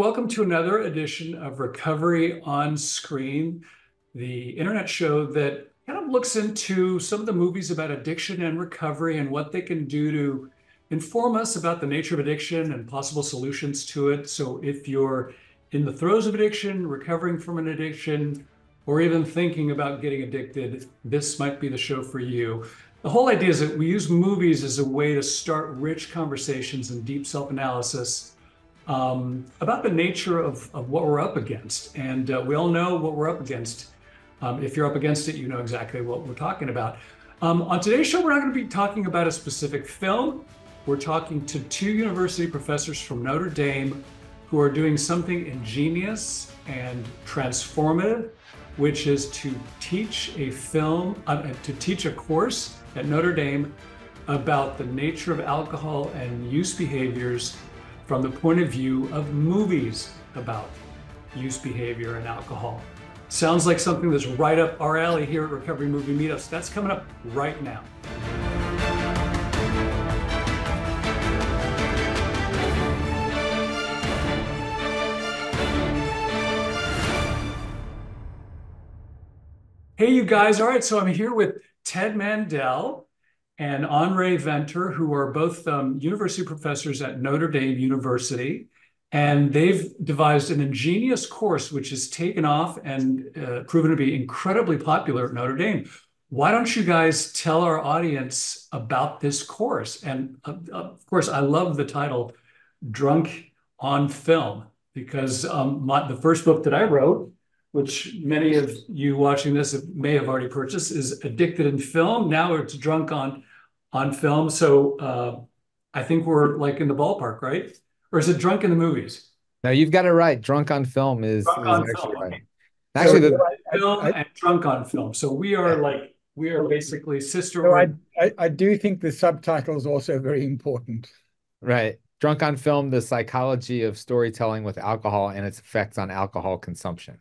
Welcome to another edition of Recovery on Screen, the internet show that kind of looks into some of the movies about addiction and recovery and what they can do to inform us about the nature of addiction and possible solutions to it. So if you're in the throes of addiction, recovering from an addiction, or even thinking about getting addicted, this might be the show for you. The whole idea is that we use movies as a way to start rich conversations and deep self-analysis about the nature of what we're up against. And we all know what we're up against. If you're up against it, you know exactly what we're talking about. On today's show, we're not going to be talking about a specific film. We're talking to two university professors from Notre Dame who are doing something ingenious and transformative, which is to teach a course at Notre Dame about the nature of alcohol and use behaviors from the point of view of movies about use behavior and alcohol. Sounds like something that's right up our alley here at Recovery Movie Meetups. That's coming up right now. Hey, you guys. All right, so I'm here with Ted Mandell and Anre Venter, who are both university professors at Notre Dame University. And they've devised an ingenious course which has taken off and proven to be incredibly popular at Notre Dame. Why don't you guys tell our audience about this course? And of course, I love the title, Drunk on Film, because the first book that I wrote, which many of you watching this may have already purchased, is Addicted in Film. Now it's Drunk on Film. So I think we're like in the ballpark, right? Or is it Drunk in the Movies? No, you've got it right. Drunk on film is Drunk on actually Film. right. Okay. So Actually, Drunk on Film and Drunk on Film. So we are basically sister So or I do think the subtitle is also very important. right. Drunk on film, the psychology of storytelling with alcohol and its effects on alcohol consumption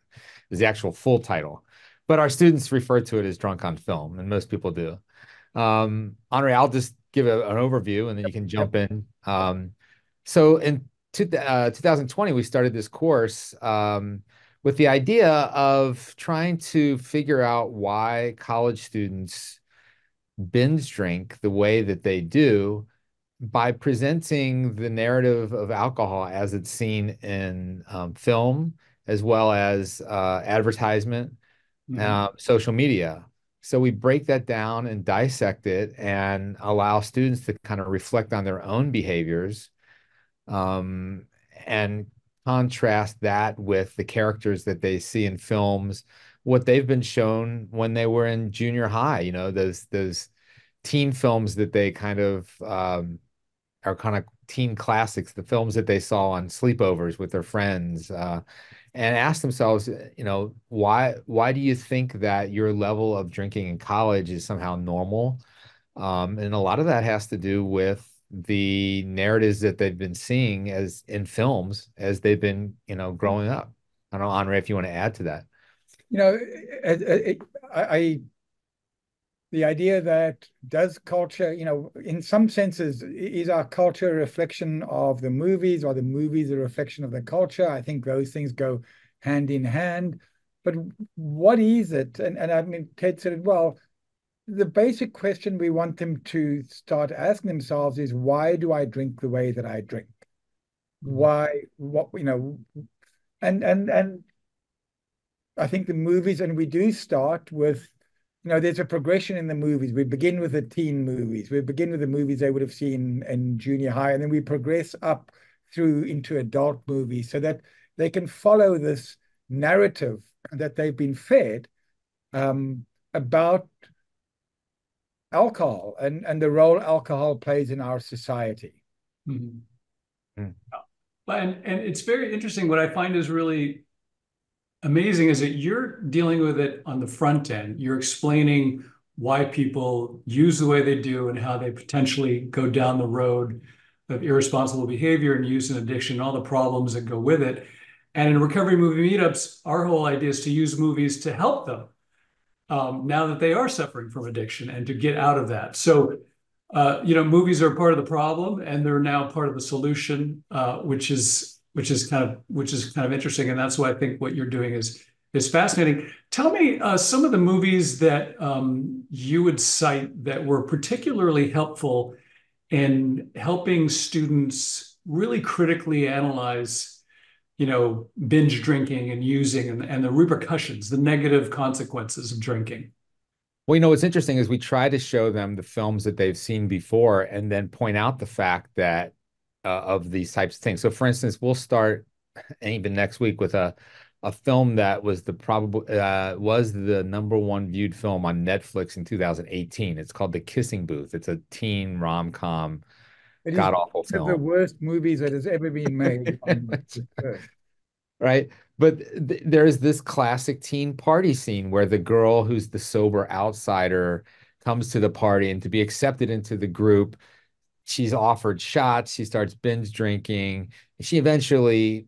is the actual full title. But our students refer to it as drunk on film, and most people do. Anre, I'll just give an overview and then you can jump in. So in 2020, we started this course with the idea of trying to figure out why college students binge drink the way that they do by presenting the narrative of alcohol as it's seen in film, as well as advertisement, social media. So we break that down and dissect it and allow students to kind of reflect on their own behaviors and contrast that with the characters that they see in films, what they've been shown when they were in junior high, those teen films that they kind of are kind of teen classics, the films that they saw on sleepovers with their friends, and ask themselves, why do you think that your level of drinking in college is somehow normal? And a lot of that has to do with the narratives that they've been seeing as in films as they've been, growing up. I don't know, Anre, if you want to add to that. You know, the idea that does culture, in some senses, is our culture a reflection of the movies, or the movies a reflection of the culture? I think those things go hand in hand. But what is it? And I mean, Ted said it well. The basic question we want them to start asking themselves is, why do I drink the way that I drink? Why, and I think the movies, and we do start with, there's a progression in the movies. We begin with the teen movies. We begin with the movies they would have seen in junior high, and then we progress up through into adult movies so that they can follow this narrative that they've been fed about alcohol and the role alcohol plays in our society. Mm-hmm. And it's very interesting. What I find is really amazing is that you're dealing with it on the front end. You're explaining why people use the way they do and how they potentially go down the road of irresponsible behavior and use and addiction and all the problems that go with it. And in Recovery Movie Meetups, our whole idea is to use movies to help them now that they are suffering from addiction and to get out of that. So, movies are part of the problem and they're now part of the solution, which is which is kind of interesting, and that's why I think what you're doing is fascinating. Tell me some of the movies that you would cite that were particularly helpful in helping students really critically analyze, binge drinking and using and the repercussions, the negative consequences of drinking. Well, what's interesting is we try to show them the films that they've seen before and then point out the fact that of these types of things. So, for instance, we'll start even next week with a film that was the number one viewed film on Netflix in 2018. It's called The Kissing Booth. It's a teen rom-com, It is god awful one of the film. worst movies that has ever been made on this earth. Right? But th there's this classic teen party scene where the girl who's the sober outsider comes to the party, and to be accepted into the group, she's offered shots. She starts binge drinking. She eventually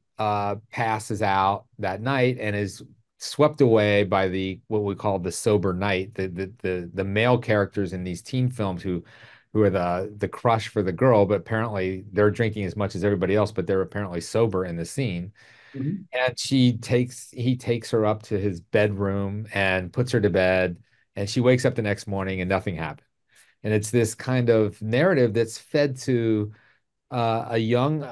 passes out that night and is swept away by the what we call the sober night, the male characters in these teen films who are the crush for the girl, but apparently they're drinking as much as everybody else, but they're apparently sober in the scene. Mhm. And he takes her up to his bedroom and puts her to bed, and she wakes up the next morning and nothing happened. And it's this kind of narrative that's fed to a young,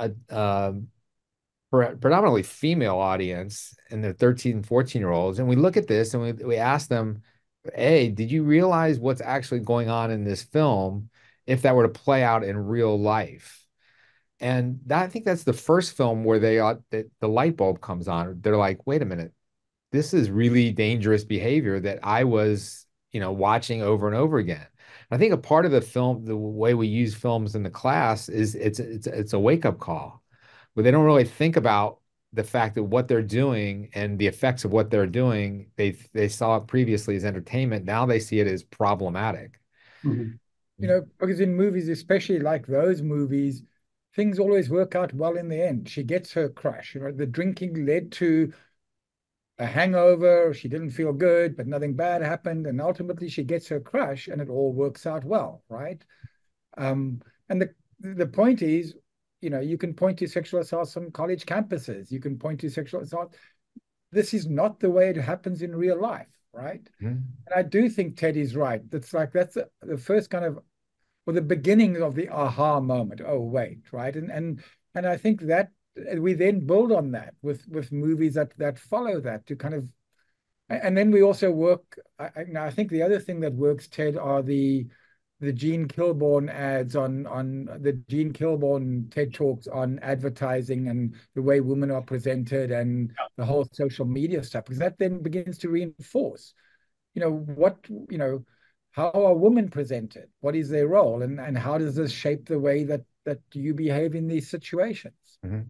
predominantly female audience and the 13, 14-year-olds. And we look at this and we ask them, hey, did you realize what's actually going on in this film if that were to play out in real life? And I think that's the first film where the light bulb comes on. They're like, wait a minute, this is really dangerous behavior that I was, watching over and over again. I think a part of the film, the way we use films in the class is it's a wake-up call, where they don't really think about the fact that what they're doing and the effects of what they're doing, they saw it previously as entertainment. Now they see it as problematic. Mhm. Because in movies, especially like those movies, things always work out well in the end. She gets her crush. The drinking led to a hangover. She didn't feel good, but nothing bad happened. And ultimately she gets her crush and it all works out well, right? Um, and the point is, you can point to sexual assaults on college campuses. You can point to sexual assault. This is not the way it happens in real life, right? Mhm. And I do think Teddy's right. That's the first kind of, or the beginning of the aha moment. Oh, wait, right? And I think that we then build on that with movies that follow that to kind of, and then we also work. I think the other thing that works, Ted, are the Gene Kilborn ads on the Gene Kilborn TED Talks on advertising and the way women are presented and the whole social media stuff, because that then begins to reinforce, what, how are women presented? What is their role? And how does this shape the way that you behave in these situations? Mhm.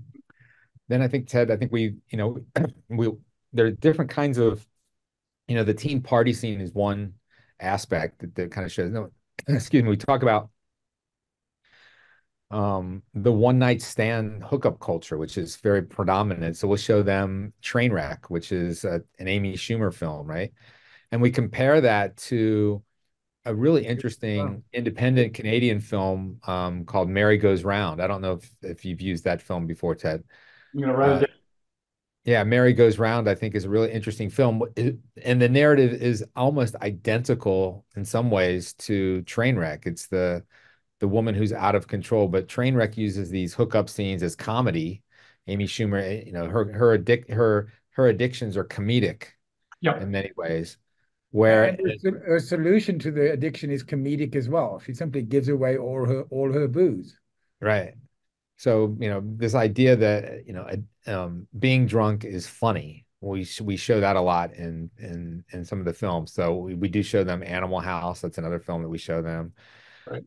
Then I think, Ted, I think we there are different kinds of, the teen party scene is one aspect that kind of shows. No, excuse me. We talk about the one night stand hookup culture, which is very predominant. So we'll show them Trainwreck, which is an Amy Schumer film, right? And we compare that to a really Wow. interesting independent Canadian film called Mary Goes Round. I don't know if you've used that film before, Ted. I'm gonna write it Uh, down. yeah, Mary Goes Round, I think, is a really interesting film. And the narrative is almost identical in some ways to Trainwreck. It's the woman who's out of control, but Trainwreck uses these hookup scenes as comedy. Amy Schumer, her addictions are comedic in Yep. many ways. And Where her solution to the addiction is comedic as well. She simply gives away all her booze. right. So, this idea that, being drunk is funny. We show that a lot in some of the films. So we do show them Animal House. That's another film that we show them. Right.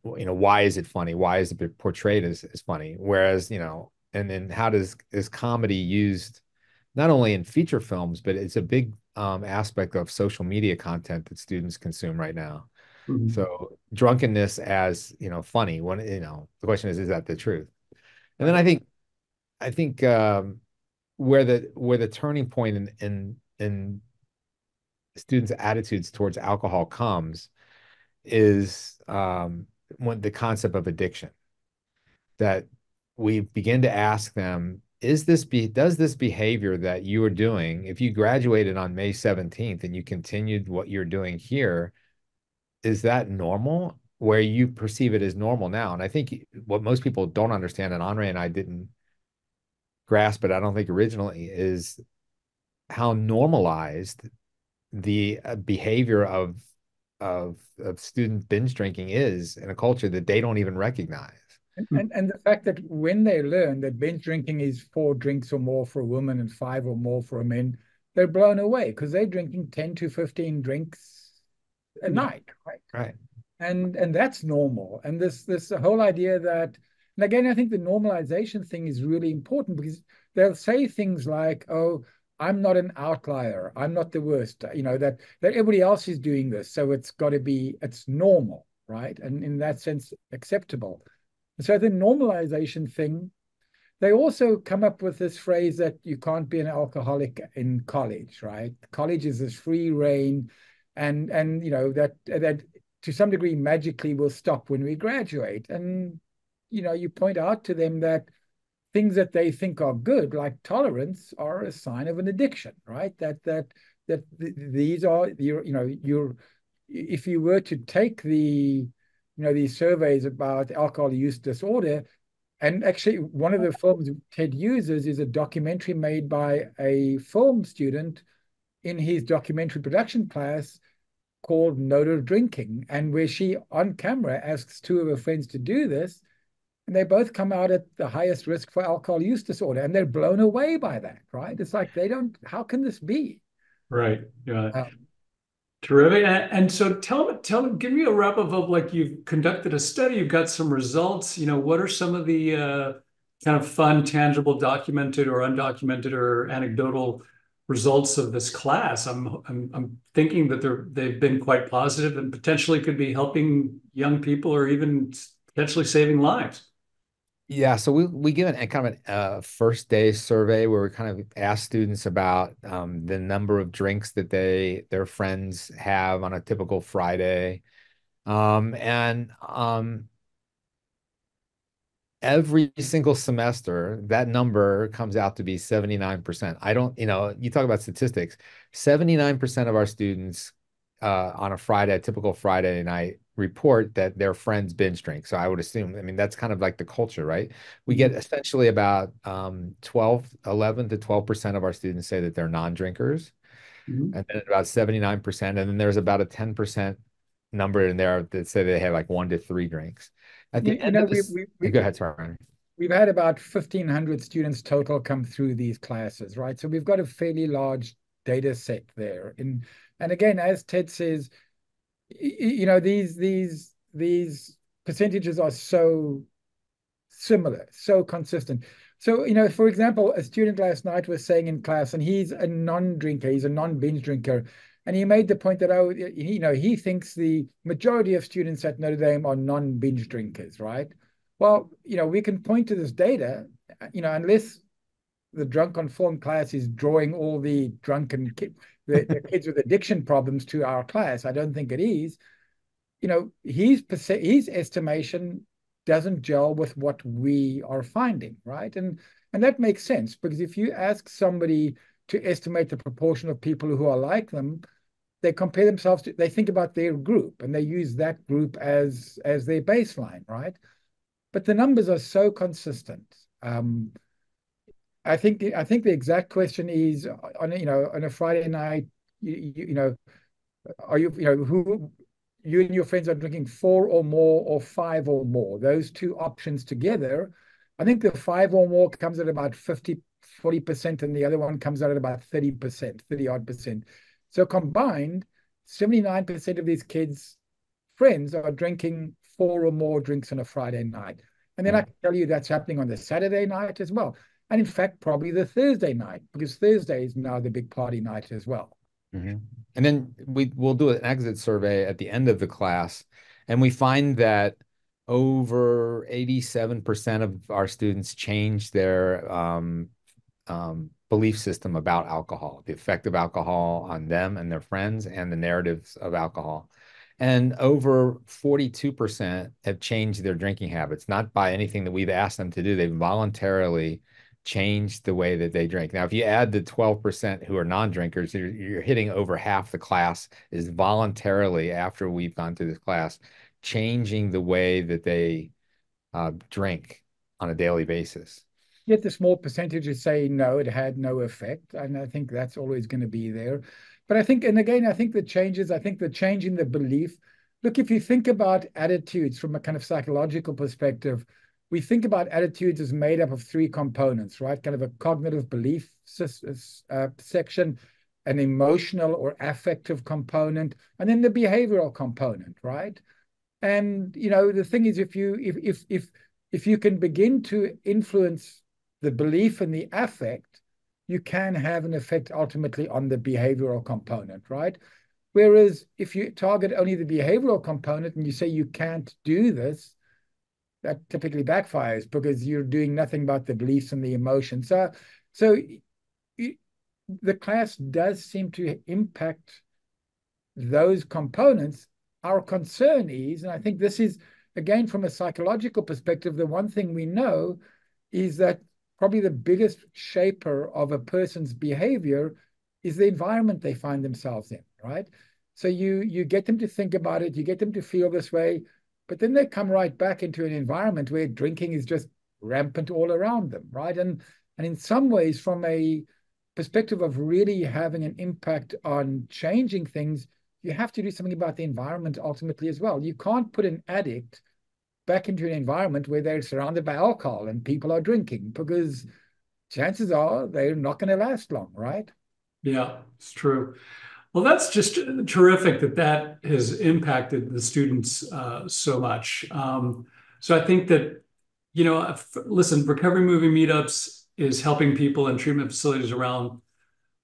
Why is it funny? Why is it portrayed as funny? Whereas, and then how is comedy used not only in feature films, but it's a big aspect of social media content that students consume right now. Mhm. So drunkenness as, funny when, the question is that the truth? And then Right. I think where the turning point in students' attitudes towards alcohol comes is when the concept of addiction, that we begin to ask them, does this behavior that you were doing, if you graduated on May 17th and you continued what you're doing here, is that normal? Where you perceive it as normal now? And I think what most people don't understand, and Anre and I didn't grasp it, I don't think originally, is how normalized the behavior of student binge drinking is in a culture that they don't even recognize. And the fact that when they learn that binge drinking is 4 drinks or more for a woman and 5 or more for a man, they're blown away because they're drinking 10 to 15 drinks a night, right? Right. And that's normal. And this whole idea that, and again, I think the normalization thing is really important because they'll say things like, "Oh, I'm not an outlier. I'm not the worst." That everybody else is doing this, so it's normal, right? And in that sense, acceptable. So the normalization thing, they also come up with this phrase that you can't be an alcoholic in college, right? College is this free reign, and that to some degree magically will stop when we graduate. And you point out to them that things that they think are good, like tolerance, are a sign of an addiction, right? These are you're if you were to take these surveys about alcohol use disorder, and actually one of the films Ted uses is a documentary made by a film student in his documentary production class called Notre Drinking, and where she on camera asks 2 of her friends to do this, and they both come out at the highest risk for alcohol use disorder, and they're blown away by that, right? It's like they don't. How can this be? Right. Yeah. Um, Terrific. And so give me a wrap up of like you've conducted a study, you've got some results. What are some of the kind of fun, tangible, documented or undocumented or anecdotal results of this class? I'm thinking that they've been quite positive and potentially could be helping young people or even potentially saving lives. Yeah, so we give a kind of a first day survey where we kind of ask students about the number of drinks that their friends have on a typical Friday. And every single semester, that number comes out to be 79%. I don't, you talk about statistics, 79% of our students on a Friday, a typical Friday night, report that their friends binge drink. So I would assume, I mean, that's kind of like the culture, right? We get essentially about 11 to 12% of our students say that they're non-drinkers, Mhm. and then about 79%. And then there's about a 10% number in there that say they have like 1 to 3 drinks. At you, the you end know, of we, this, we, we, go ahead, sorry. we've had about 1,500 students total come through these classes, right? So we've got a fairly large data set there. And again, as Ted says, these percentages are so similar, so consistent. So, for example, a student last night was saying in class, and he's a non-drinker, he's a non-binge drinker, and he made the point that, he thinks the majority of students at Notre Dame are non-binge drinkers, right? Well, we can point to this data, unless the drunk on film class is drawing all the the kids with addiction problems to our class. I don't think it is. His estimation doesn't gel with what we are finding, right? And that makes sense because if you ask somebody to estimate the proportion of people who are like them, they compare themselves to, they think about their group and they use that group as their baseline, right? But the numbers are so consistent. I think the exact question is on a Friday night, are who you and your friends are drinking 4 or more or 5 or more, those 2 options together. I think the 5 or more comes at about 40%, and the other one comes out at about 30%, 30 odd percent. So combined, 79% of these kids' friends are drinking 4 or more drinks on a Friday night. And then I can tell you that's happening on the Saturday night as well. And in fact, probably the Thursday night, because Thursday is now the big party night as well. Mhm. And then we'll do an exit survey at the end of the class, and we find that over 87% of our students change their belief system about alcohol, the effect of alcohol on them and their friends, and the narratives of alcohol. And over 42% have changed their drinking habits, not by anything that we've asked them to do. They've voluntarily change the way that they drink. Now, if you add the 12% who are non-drinkers, you're hitting over half the class is voluntarily, after we've gone through this class, changing the way that they drink on a daily basis. Yet the small percentages say no, it had no effect. And I think that's always going to be there. But I think, and again, I think the change in the belief. Look, if you think about attitudes from a kind of psychological perspective, we think about attitudes as made up of three components, right? Kind of a cognitive belief section, an emotional or affective component, and then the behavioral component, right? And the thing is, if you can begin to influence the belief and the affect, you can have an effect ultimately on the behavioral component, right? Whereas if you target only the behavioral component and you say you can't do this, that typically backfires because you're doing nothing about the beliefs and the emotions. So the class does seem to impact those components. Our concern is, and I think this is, again, from a psychological perspective, the one thing we know is that probably the biggest shaper of a person's behavior is the environment they find themselves in, right? So you get them to think about it, you get them to feel this way, but then they come right back into an environment where drinking is just rampant all around them, right? And in some ways, from a perspective of really having an impact on changing things, you have to do something about the environment ultimately as well. You can't put an addict back into an environment where they're surrounded by alcohol and people are drinking, because chances are they're not going to last long, right? Yeah, it's true. Well, that's just terrific that has impacted the students so much. So I think that, listen, Recovery Movie Meetups is helping people in treatment facilities around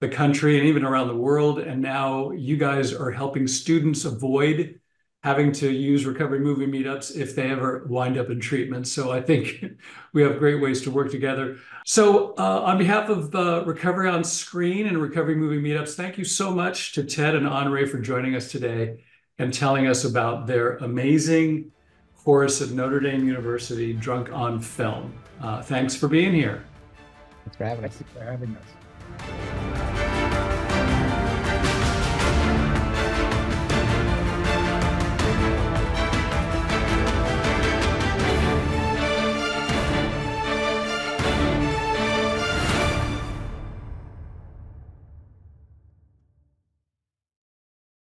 the country and even around the world. And now you guys are helping students avoid having to use Recovery Movie Meetups if they ever wind up in treatment. So I think we have great ways to work together. So on behalf of Recovery on Screen and Recovery Movie Meetups, thank you so much to Ted and Anre for joining us today and telling us about their amazing course at Notre Dame University, Drunk on Film. Thanks for being here. Thanks for having us. Thanks for having us.